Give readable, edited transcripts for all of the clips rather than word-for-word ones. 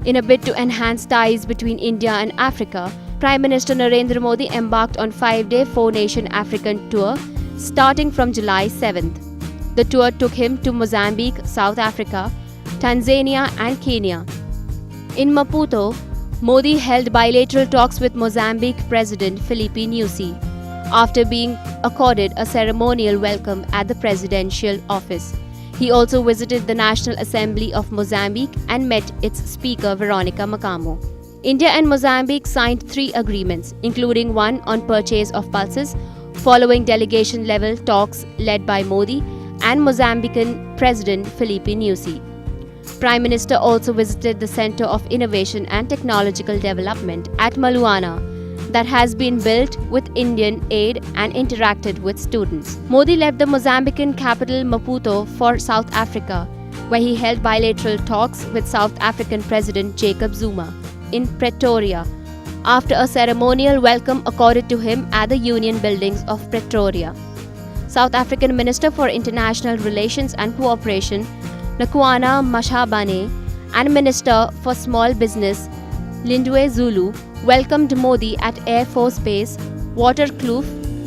In a bid to enhance ties between India and Africa, Prime Minister Narendra Modi embarked on 5-day 4-nation African tour starting from July 7th. The tour took him to Mozambique, South Africa, Tanzania and Kenya. In Maputo, Modi held bilateral talks with Mozambique President Filipe Nyusi after being accorded a ceremonial welcome at the presidential office. He also visited the National Assembly of Mozambique and met its Speaker Veronica Macamo. India and Mozambique signed 3 agreements, including one on purchase of pulses, following delegation-level talks led by Modi and Mozambican President Filipe Nyusi. Prime Minister also visited the Center of Innovation and Technological Development at Maluana that has been built with Indian aid and interacted with students. Modi left the Mozambican capital Maputo for South Africa, where he held bilateral talks with South African President Jacob Zuma in Pretoria after a ceremonial welcome accorded to him at the Union Buildings of Pretoria. South African Minister for International Relations and Cooperation Nakwana Mashabane and Minister for Small Business Lindwe Zulu welcomed Modi at Air Force Base Waterkloof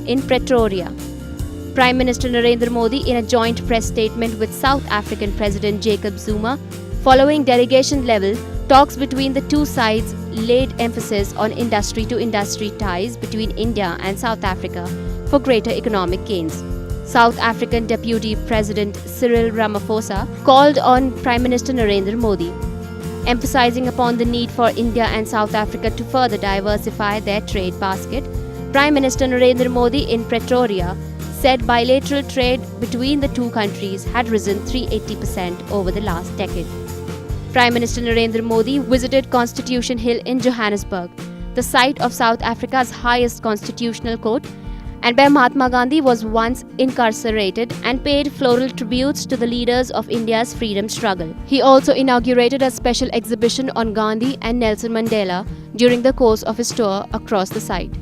in Pretoria. Prime Minister Narendra Modi, in a joint press statement with South African President Jacob Zuma, following delegation-level talks between the two sides, laid emphasis on industry-to-industry ties between India and South Africa for greater economic gains. South African Deputy President Cyril Ramaphosa called on Prime Minister Narendra Modi, emphasizing upon the need for India and South Africa to further diversify their trade basket. Prime Minister Narendra Modi in Pretoria said bilateral trade between the two countries had risen 380% over the last decade. Prime Minister Narendra Modi visited Constitution Hill in Johannesburg, the site of South Africa's highest constitutional court, and where Mahatma Gandhi was once incarcerated, and paid floral tributes to the leaders of India's freedom struggle. He also inaugurated a special exhibition on Gandhi and Nelson Mandela during the course of his tour across the site.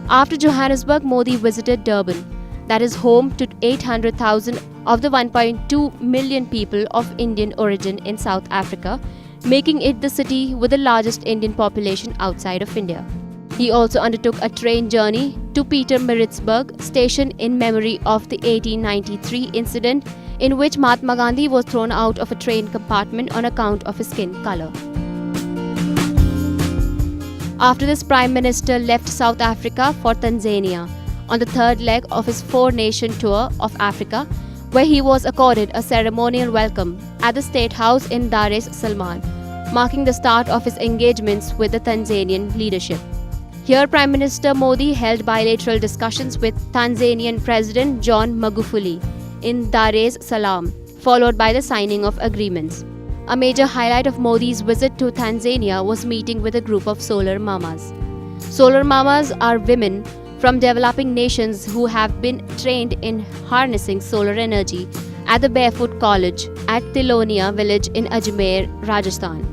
After Johannesburg, Modi visited Durban, that is home to 800,000 of the 1.2 million people of Indian origin in South Africa, making it the city with the largest Indian population outside of India. He also undertook a train journey to Pietermaritzburg station in memory of the 1893 incident in which Mahatma Gandhi was thrown out of a train compartment on account of his skin color. After this, Prime Minister left South Africa for Tanzania on the 3rd leg of his 4-nation tour of Africa, where he was accorded a ceremonial welcome at the State House in Dar es Salaam, marking the start of his engagements with the Tanzanian leadership. Here, Prime Minister Modi held bilateral discussions with Tanzanian President John Magufuli in Dar es Salaam, followed by the signing of agreements. A major highlight of Modi's visit to Tanzania was meeting with a group of solar mamas. Solar mamas are women from developing nations who have been trained in harnessing solar energy at the Barefoot College at Tilonia village in Ajmer, Rajasthan.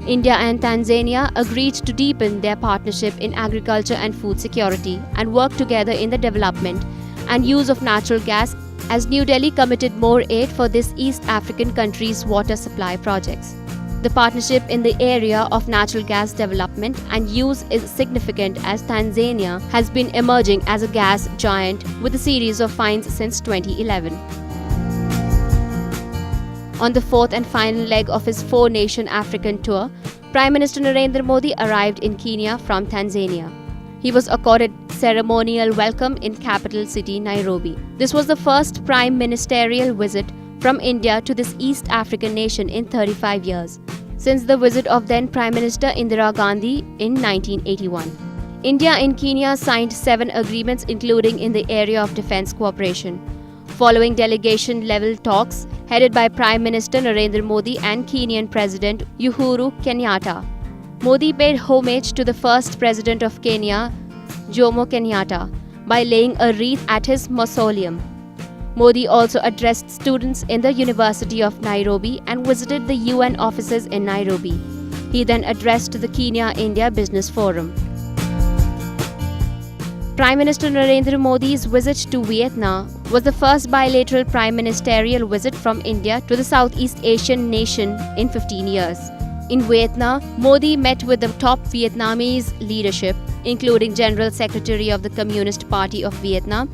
India and Tanzania agreed to deepen their partnership in agriculture and food security and work together in the development and use of natural gas, as New Delhi committed more aid for this East African country's water supply projects. The partnership in the area of natural gas development and use is significant, as Tanzania has been emerging as a gas giant with a series of finds since 2011. On the 4th and final leg of his 4-nation African tour, Prime Minister Narendra Modi arrived in Kenya from Tanzania. He was accorded ceremonial welcome in capital city Nairobi. This was the first prime ministerial visit from India to this East African nation in 35 years, since the visit of then Prime Minister Indira Gandhi in 1981. India and Kenya signed 7 agreements, including in the area of defense cooperation. Following delegation-level talks headed by Prime Minister Narendra Modi and Kenyan President Uhuru Kenyatta, Modi paid homage to the first President of Kenya, Jomo Kenyatta, by laying a wreath at his mausoleum. Modi also addressed students in the University of Nairobi and visited the UN offices in Nairobi. He then addressed the Kenya-India Business Forum. Prime Minister Narendra Modi's visit to Vietnam was the first bilateral prime ministerial visit from India to the Southeast Asian nation in 15 years. In Vietnam, Modi met with the top Vietnamese leadership, including General Secretary of the Communist Party of Vietnam,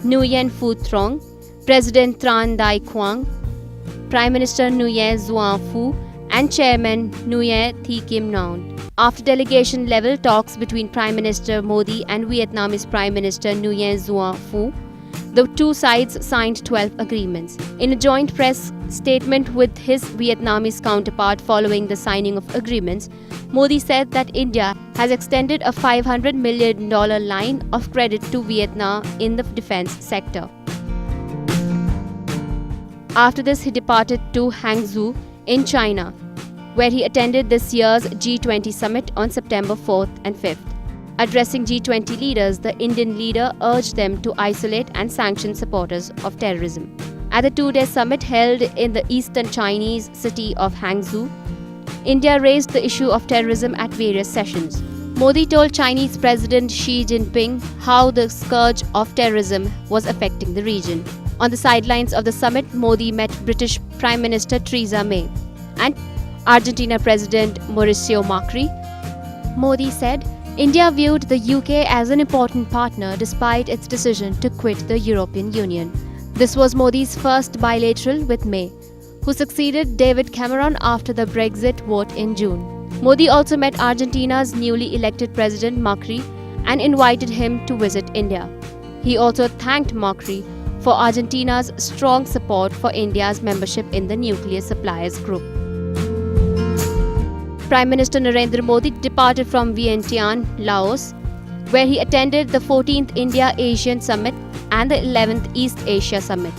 Nguyen Phu Trong, President Tran Dai Quang, Prime Minister Nguyen Xuan Phu, and Chairman Nguyen Thi Kim Ngon. After delegation level talks between Prime Minister Modi and Vietnamese Prime Minister Nguyen Xuan Phu, the two sides signed 12 agreements. In a joint press statement with his Vietnamese counterpart following the signing of agreements, Modi said that India has extended a $500 million line of credit to Vietnam in the defense sector. After this, he departed to Hangzhou in China, where he attended this year's G20 summit on September 4th and 5th. Addressing G20 leaders, the Indian leader urged them to isolate and sanction supporters of terrorism. At the two-day summit held in the eastern Chinese city of Hangzhou, India raised the issue of terrorism at various sessions. Modi told Chinese President Xi Jinping how the scourge of terrorism was affecting the region. On the sidelines of the summit, Modi met British Prime Minister Theresa May and Argentina President Mauricio Macri. Modi said, India viewed the UK as an important partner despite its decision to quit the European Union. This was Modi's first bilateral with May, who succeeded David Cameron after the Brexit vote in June. Modi also met Argentina's newly elected President Macri and invited him to visit India. He also thanked Macri for Argentina's strong support for India's membership in the Nuclear Suppliers Group. Prime Minister Narendra Modi departed from Vientiane, Laos, where he attended the 14th India-ASEAN Summit and the 11th East Asia Summit.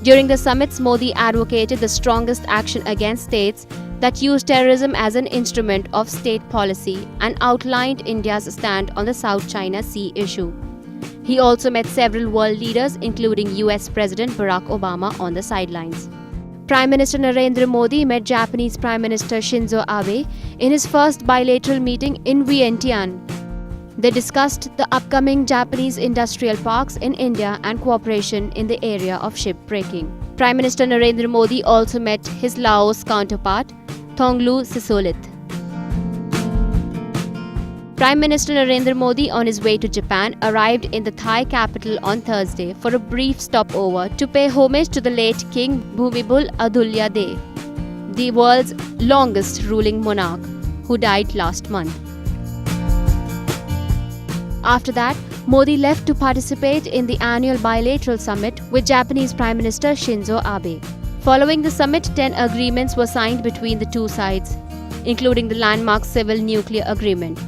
During the summits, Modi advocated the strongest action against states that use terrorism as an instrument of state policy and outlined India's stand on the South China Sea issue. He also met several world leaders, including US President Barack Obama, on the sidelines. Prime Minister Narendra Modi met Japanese Prime Minister Shinzo Abe in his first bilateral meeting in Vientiane. They discussed the upcoming Japanese industrial parks in India and cooperation in the area of shipbreaking. Prime Minister Narendra Modi also met his Laos counterpart, Thongloun Sisoulith. Prime Minister Narendra Modi, on his way to Japan, arrived in the Thai capital on Thursday for a brief stopover to pay homage to the late King Bhumibol Adulyadej, the world's longest ruling monarch, who died last month. After that, Modi left to participate in the annual bilateral summit with Japanese Prime Minister Shinzo Abe. Following the summit, 10 agreements were signed between the two sides, including the landmark Civil Nuclear Agreement.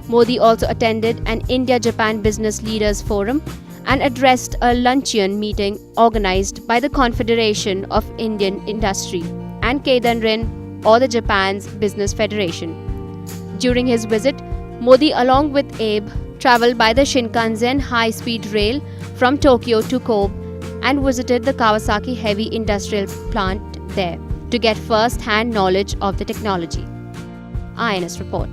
Modi also attended an India-Japan Business Leaders Forum and addressed a luncheon meeting organized by the Confederation of Indian Industry and Keidanren, or the Japan's Business Federation. During his visit, Modi, along with Abe, traveled by the Shinkansen high-speed rail from Tokyo to Kobe and visited the Kawasaki heavy industrial plant there to get first-hand knowledge of the technology. INS report.